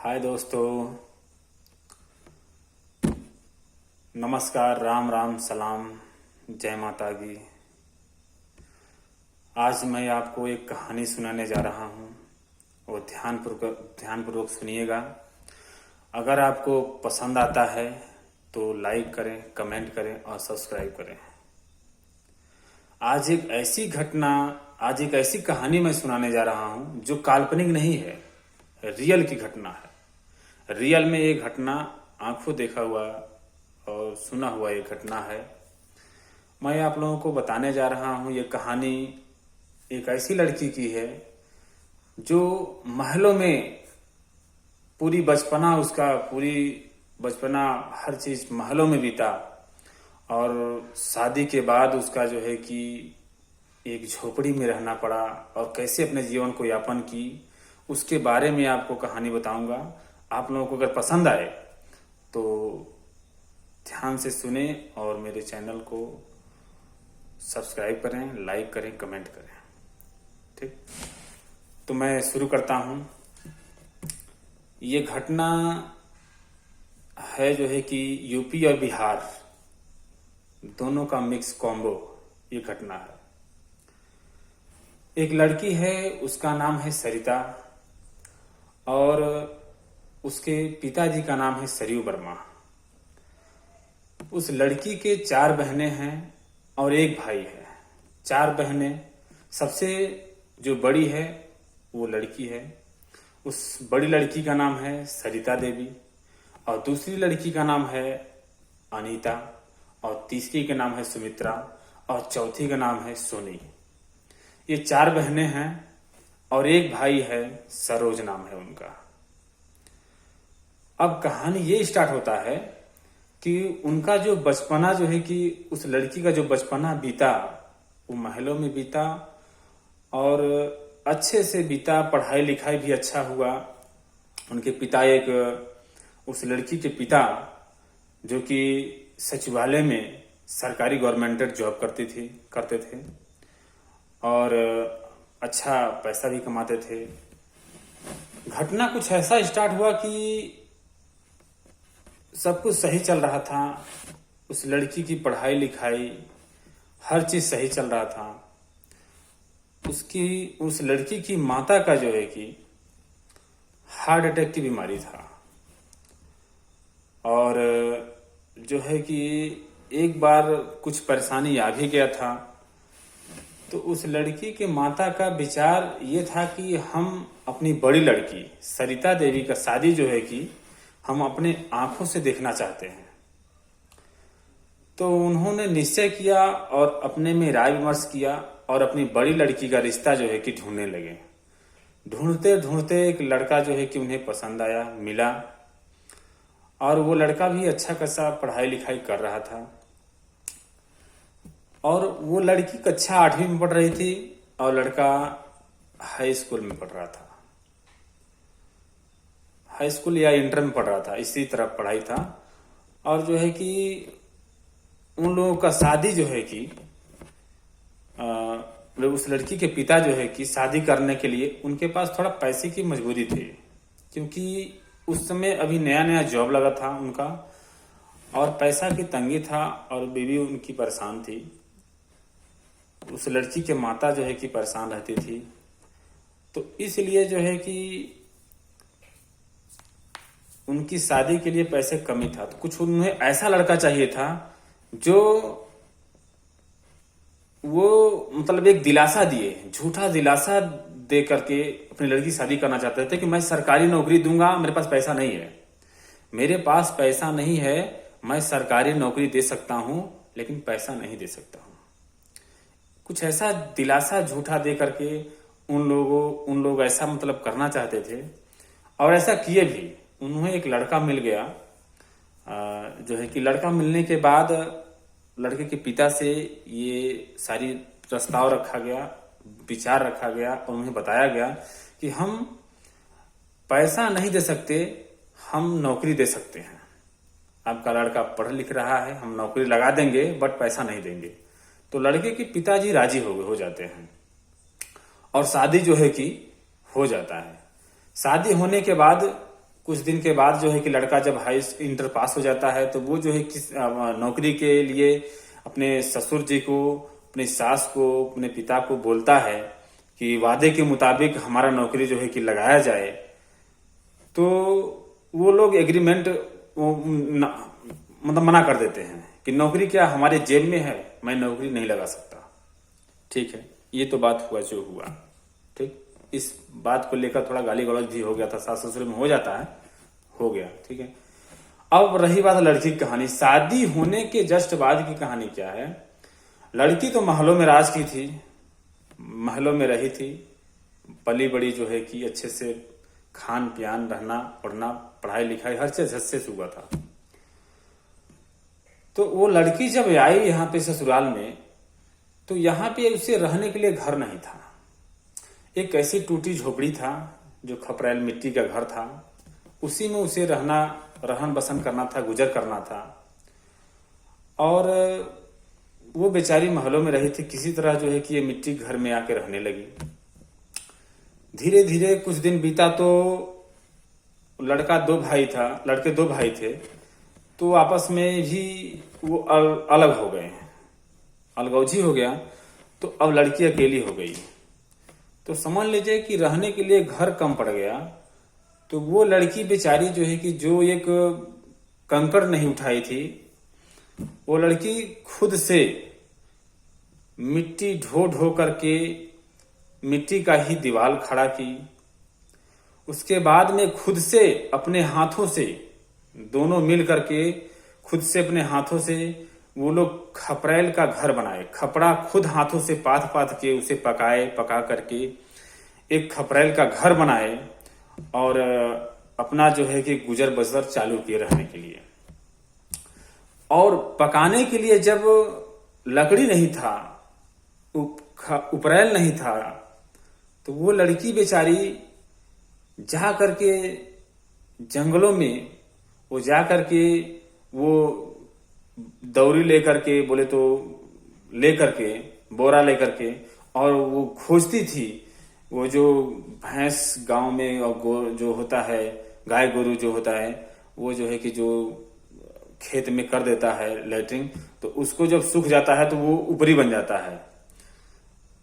हाय दोस्तों, नमस्कार, राम राम, सलाम, जय माता की। आज मैं आपको एक कहानी सुनाने जा रहा हूँ। वो ध्यानपूर्वक सुनिएगा। अगर आपको पसंद आता है तो लाइक करें, कमेंट करें और सब्सक्राइब करें। आज एक ऐसी कहानी मैं सुनाने जा रहा हूँ जो काल्पनिक नहीं है, रियल की घटना है। रियल में ये घटना आंखों देखा हुआ और सुना हुआ ये घटना है। मैं आप लोगों को बताने जा रहा हूँ। ये कहानी एक ऐसी लड़की की है जो महलों में पूरी बचपना हर चीज महलों में बीता और शादी के बाद उसका जो है कि एक झोपड़ी में रहना पड़ा और कैसे अपने जीवन को यापन की, उसके बारे में आपको कहानी बताऊंगा। आप लोगों को अगर पसंद आए तो ध्यान से सुने और मेरे चैनल को सब्सक्राइब करें, लाइक करें, कमेंट करें। ठीक, तो मैं शुरू करता हूं। ये घटना है जो है कि यूपी और बिहार दोनों का मिक्स कॉम्बो ये घटना है। एक लड़की है, उसका नाम है सरिता और उसके पिताजी का नाम है सरयू वर्मा। उस लड़की के 4 बहनें हैं और एक भाई है। 4 बहनें, सबसे जो बड़ी है वो लड़की है। उस बड़ी लड़की का नाम है सरिता देवी और दूसरी लड़की का नाम है अनीता और तीसरी का नाम है सुमित्रा और चौथी का नाम है सोनी। ये 4 बहनें हैं और एक भाई है, सरोज नाम है उनका। अब कहानी ये स्टार्ट होता है कि उनका जो बचपना जो है कि उस लड़की का जो बचपना बीता वो महलों में बीता और अच्छे से बीता। पढ़ाई लिखाई भी अच्छा हुआ। उनके पिता उस लड़की के पिता जो कि सचिवालय में सरकारी गवर्नमेंट जॉब करते थे और अच्छा पैसा भी कमाते थे। घटना कुछ ऐसा स्टार्ट हुआ कि सब कुछ सही चल रहा था। उस लड़की की पढ़ाई लिखाई हर चीज सही चल रहा था। उस लड़की की माता का जो है कि हार्ट अटैक की बीमारी था और जो है कि एक बार कुछ परेशानी आ भी गया था। तो उस लड़की के माता का विचार ये था कि हम अपनी बड़ी लड़की सरिता देवी का शादी जो है कि हम अपने आंखों से देखना चाहते हैं। तो उन्होंने निश्चय किया और अपने में राय विमर्श किया और अपनी बड़ी लड़की का रिश्ता जो है कि ढूंढने लगे। ढूंढते ढूंढते एक लड़का जो है कि उन्हें पसंद आया, मिला और वो लड़का भी अच्छा खासा पढ़ाई लिखाई कर रहा था और वो लड़की कक्षा 8वीं में पढ़ रही थी और लड़का हाई स्कूल में पढ़ रहा था। हाई स्कूल या इंटर में पढ़ रहा था, इसी तरह पढ़ाई था। और जो है कि उन लोगों का शादी जो है कि उस लड़की के पिता जो है कि शादी करने के लिए उनके पास थोड़ा पैसे की मजबूरी थी, क्योंकि उस समय अभी नया नया जॉब लगा था उनका और पैसा की तंगी था और बीवी उनकी परेशान थी। उस लड़की के माता जो है कि परेशान रहती थी। तो इसलिए जो है कि उनकी शादी के लिए पैसे कमी था। तो कुछ उन्हें ऐसा लड़का चाहिए था जो वो मतलब एक दिलासा दिए, झूठा दिलासा दे करके अपनी लड़की की शादी करना चाहते थे कि मैं सरकारी नौकरी दूंगा, मेरे पास पैसा नहीं है, मेरे पास पैसा नहीं है, मैं सरकारी नौकरी दे सकता हूं लेकिन पैसा नहीं दे सकता हूं। कुछ ऐसा दिलासा झूठा दे करके उन लोग ऐसा मतलब करना चाहते थे और ऐसा किए भी। उन्हें एक लड़का मिल गया जो है कि लड़का मिलने के बाद लड़के के पिता से ये सारी प्रस्ताव रखा गया, विचार रखा गया और उन्हें बताया गया कि हम पैसा नहीं दे सकते, हम नौकरी दे सकते हैं। आपका लड़का पढ़ लिख रहा है, हम नौकरी लगा देंगे बट पैसा नहीं देंगे। तो लड़के के पिताजी राजी हो जाते हैं और शादी जो है कि हो जाता है। शादी होने के बाद कुछ दिन के बाद जो है कि लड़का जब हाई इंटर पास हो जाता है तो वो जो है किस नौकरी के लिए अपने ससुर जी को, अपनी सास को, अपने पिता को बोलता है कि वादे के मुताबिक हमारा नौकरी जो है कि लगाया जाए। तो वो लोग एग्रीमेंट मतलब मना कर देते हैं कि नौकरी क्या हमारे जेब में है, मैं नौकरी नहीं लगा सकता। ठीक है, ये तो बात हुआ जो हुआ। ठीक, इस बात को लेकर थोड़ा गाली गलौज भी हो गया था, सास ससुर में हो जाता है, हो गया। ठीक है, अब रही बात लड़की की कहानी। शादी होने के जस्ट बाद की कहानी क्या है। लड़की तो महलों में राज की थी, महलों में रही थी, पली बड़ी जो है कि अच्छे से खान पियान, रहना पढ़ना, पढ़ाई लिखाई हर चीज अच्छे से हुआ था। तो वो लड़की जब आई यहाँ पे ससुराल में, तो यहाँ पे उसे रहने के लिए घर नहीं था। एक ऐसी टूटी झोपड़ी था जो खपरैल मिट्टी का घर था, उसी में उसे रहन बसन करना था, गुजर करना था। और वो बेचारी महलों में रही थी, किसी तरह जो है कि ये मिट्टी घर में आके रहने लगी। धीरे धीरे कुछ दिन बीता तो लड़के दो भाई थे, तो आपस में भी वो अलग हो गए, अलगौजी हो गया। तो अब लड़की अकेली हो गई, तो समझ लीजिए कि रहने के लिए घर कम पड़ गया। तो वो लड़की बेचारी जो है कि जो एक कंकड़ नहीं उठाई थी, वो लड़की खुद से मिट्टी ढो ढो करके मिट्टी का ही दीवार खड़ा की। उसके बाद में खुद से अपने हाथों से, दोनों मिल करके खुद से अपने हाथों से वो लोग खपरैल का घर बनाए। खपड़ा खुद हाथों से पाथ पाथ के उसे पका करके एक खपरैल का घर बनाए और अपना जो है कि गुजर बसर चालू किए रहने के लिए। और पकाने के लिए जब लकड़ी नहीं था, उपरैल नहीं था, तो वो लड़की बेचारी जा करके जंगलों में वो जा करके वो दौरी लेकर के, बोले तो लेकर के, बोरा लेकर के, और वो खोजती थी वो जो भैंस गांव में और जो होता है, गाय गोरू जो होता है, वो जो है कि जो खेत में कर देता है लेटरिन, तो उसको जब सूख जाता है तो वो ऊपरी बन जाता है,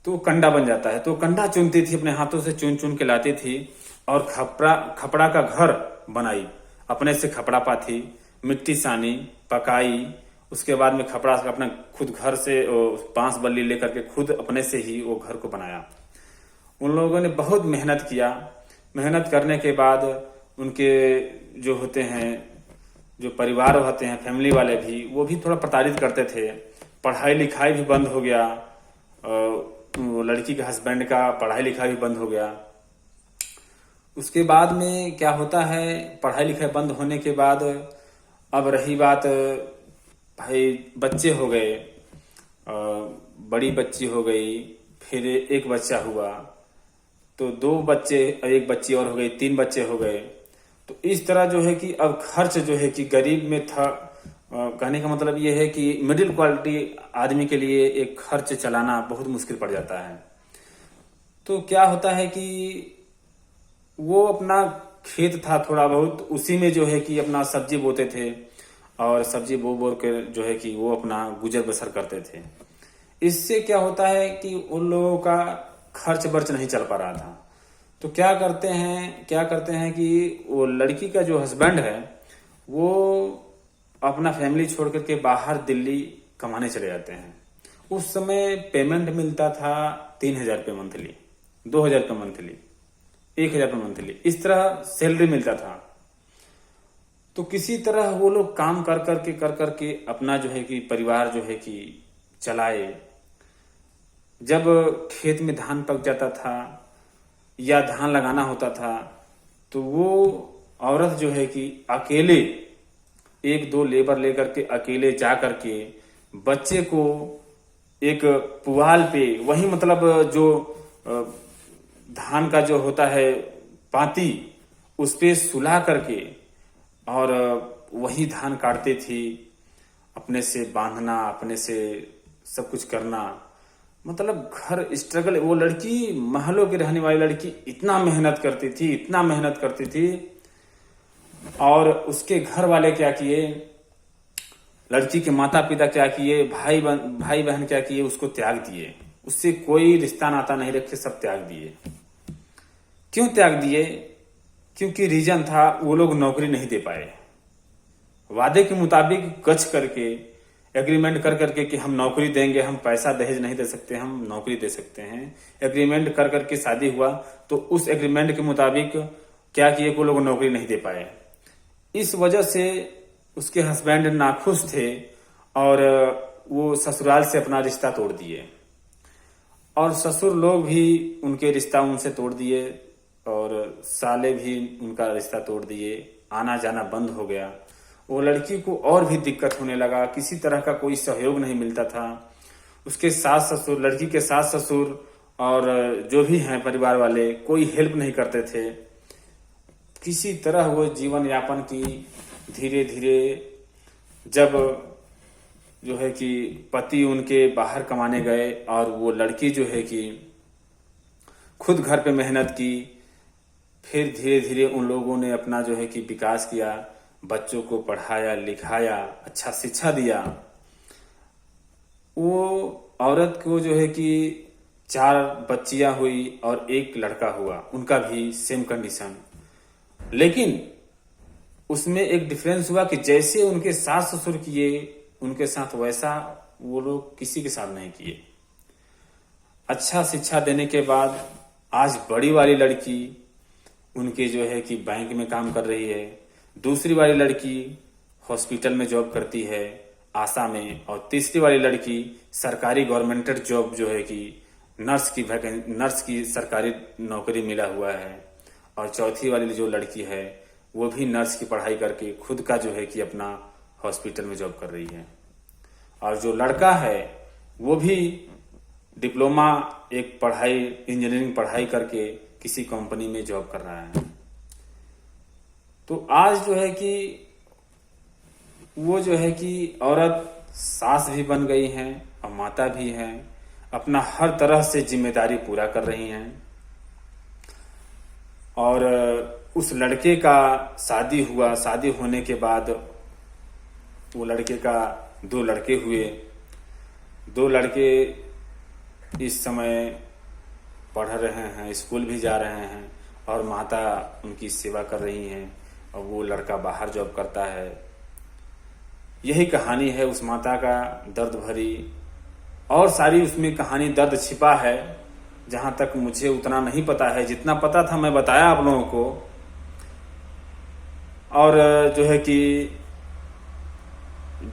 तो कंडा बन जाता है। तो कंडा चुनती थी, अपने हाथों से चुन चुन के लाती थी और खपड़ा का घर बनाई। अपने से खपड़ा पाथी, मिट्टी सानी, पकाई। उसके बाद में खपड़ा से अपना खुद घर से बांस बल्ली लेकर के खुद अपने से ही वो घर को बनाया। उन लोगों ने बहुत मेहनत किया। मेहनत करने के बाद उनके जो होते हैं, जो परिवार होते हैं, फैमिली वाले भी, वो भी थोड़ा प्रताड़ित करते थे। पढ़ाई लिखाई भी बंद हो गया, लड़की के हस्बैंड का पढ़ाई लिखाई भी बंद हो गया। उसके बाद में क्या होता है, पढ़ाई लिखाई बंद होने के बाद अब रही बात, भाई बच्चे हो गए, बड़ी बच्ची हो गई, फिर एक बच्चा हुआ, तो 2 बच्चे, एक बच्ची और हो गई, 3 बच्चे हो गए। तो इस तरह जो है कि अब खर्च जो है कि गरीब में था। कहने का मतलब ये है कि मिडिल क्वालिटी आदमी के लिए एक खर्च चलाना बहुत मुश्किल पड़ जाता है। तो क्या होता है कि वो अपना खेत था थोड़ा बहुत, उसी में जो है कि अपना सब्जी बोते थे और सब्जी बो के जो है कि वो अपना गुजर बसर करते थे। इससे क्या होता है कि उन लोगों का खर्च बर्च नहीं चल पा रहा था। तो क्या करते हैं कि वो लड़की का जो हस्बैंड है वो अपना फैमिली छोड़ करके बाहर दिल्ली कमाने चले जाते हैं। उस समय पेमेंट मिलता था 3,000 रुपये मंथली, 2,000 रुपये मंथली, 1,000 रुपये मंथली, इस तरह सैलरी मिलता था। तो किसी तरह वो लोग काम कर करके अपना जो है कि परिवार जो है कि चलाए। जब खेत में धान पक जाता था या धान लगाना होता था, तो वो औरत जो है कि अकेले 1-2 लेबर लेकर के अकेले जा करके बच्चे को एक पुआल पे, वही मतलब जो धान का जो होता है पाती, उस पे सुला करके और वही धान काटती थी। अपने से बांधना, अपने से सब कुछ करना, मतलब घर स्ट्रगल। वो लड़की महलों की रहने वाली लड़की इतना मेहनत करती थी और उसके घर वाले क्या किए, लड़की के माता पिता क्या किए, भाई बहन क्या किए, उसको त्याग दिए। उससे कोई रिश्ता नाता नहीं रखे, सब त्याग दिए। क्यों त्याग दिए? क्योंकि रीजन था वो लोग नौकरी नहीं दे पाए। वादे के मुताबिक गच करके, एग्रीमेंट कर करके कि हम नौकरी देंगे, हम पैसा दहेज नहीं दे सकते, हम नौकरी दे सकते हैं, एग्रीमेंट कर करके शादी हुआ। तो उस एग्रीमेंट के मुताबिक क्या किए, वो लोग नौकरी नहीं दे पाए। इस वजह से उसके हस्बैंड नाखुश थे और वो ससुराल से अपना रिश्ता तोड़ दिए, और ससुर लोग भी उनके रिश्ता उनसे तोड़ दिए, और साले भी उनका रिश्ता तोड़ दिए। आना जाना बंद हो गया। वो लड़की को और भी दिक्कत होने लगा, किसी तरह का कोई सहयोग नहीं मिलता था। उसके सास ससुर, लड़की के सास ससुर और जो भी हैं परिवार वाले, कोई हेल्प नहीं करते थे। किसी तरह वो जीवन यापन की। धीरे धीरे जब जो है कि पति उनके बाहर कमाने गए और वो लड़की जो है कि खुद घर पे मेहनत की, फिर धीरे धीरे उन लोगों ने अपना जो है कि विकास किया, बच्चों को पढ़ाया लिखाया, अच्छा शिक्षा दिया। वो औरत को जो है कि 4 बच्चियां हुई और 1 लड़का हुआ, उनका भी सेम कंडीशन। लेकिन उसमें एक डिफरेंस हुआ कि जैसे उनके सास ससुर किए उनके साथ, वैसा वो लोग किसी के साथ नहीं किए। अच्छा शिक्षा देने के बाद आज बड़ी वाली लड़की उनके जो है कि बैंक में काम कर रही है, दूसरी वाली लड़की हॉस्पिटल में जॉब करती है आशा में, और तीसरी वाली लड़की सरकारी गवर्नमेंटेड जॉब जो है कि नर्स की सरकारी नौकरी मिला हुआ है, और चौथी वाली जो लड़की है वो भी नर्स की पढ़ाई करके खुद का जो है कि अपना हॉस्पिटल में जॉब कर रही है। और जो लड़का है वो भी डिप्लोमा एक पढ़ाई, इंजीनियरिंग पढ़ाई करके किसी कंपनी में जॉब कर रहा है। तो आज जो है कि वो जो है कि औरत सास भी बन गई हैं और माता भी हैं, अपना हर तरह से जिम्मेदारी पूरा कर रही हैं। और उस लड़के का शादी हुआ, शादी होने के बाद वो लड़के का 2 लड़के हुए। 2 लड़के इस समय पढ़ रहे हैं, स्कूल भी जा रहे हैं, और माता उनकी सेवा कर रही हैं, और वो लड़का बाहर जॉब करता है। यही कहानी है उस माता का, दर्द भरी। और सारी उसमें कहानी दर्द छिपा है, जहां तक मुझे उतना नहीं पता है। जितना पता था मैं बताया आप लोगों को। और जो है कि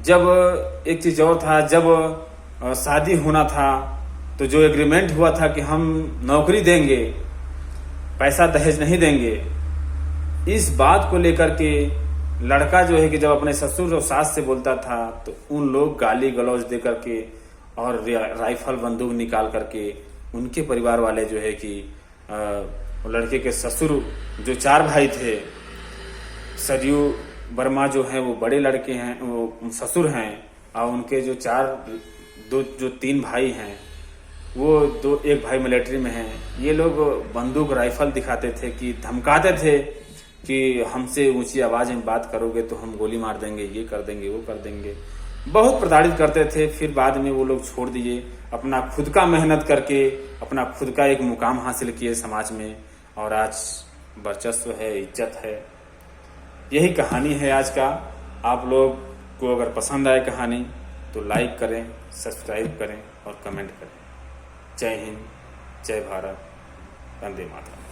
जब एक चीज और था, जब शादी होना था तो जो एग्रीमेंट हुआ था कि हम नौकरी देंगे, पैसा दहेज नहीं देंगे, इस बात को लेकर के लड़का जो है कि जब अपने ससुर और सास से बोलता था तो उन लोग गाली गलौज दे करके और राइफल बंदूक निकाल करके उनके परिवार वाले जो है कि लड़के के ससुर, जो 4 भाई थे, सरयू वर्मा जो हैं वो बड़े लड़के हैं, वो ससुर हैं, और उनके जो 3 भाई हैं, वो 1 भाई मिलिट्री में हैं। ये लोग बंदूक राइफल दिखाते थे कि धमकाते थे कि हमसे ऊंची आवाज में बात करोगे तो हम गोली मार देंगे, ये कर देंगे, वो कर देंगे। बहुत प्रताड़ित करते थे। फिर बाद में वो लोग छोड़ दिए, अपना खुद का मेहनत करके अपना खुद का एक मुकाम हासिल किए समाज में, और आज वर्चस्व है, इज्जत है। यही कहानी है आज का। आप लोग को अगर पसंद आए कहानी तो लाइक करें, सब्सक्राइब करें और कमेंट करें। जय हिंद, जय भारत, वंदे मातरम।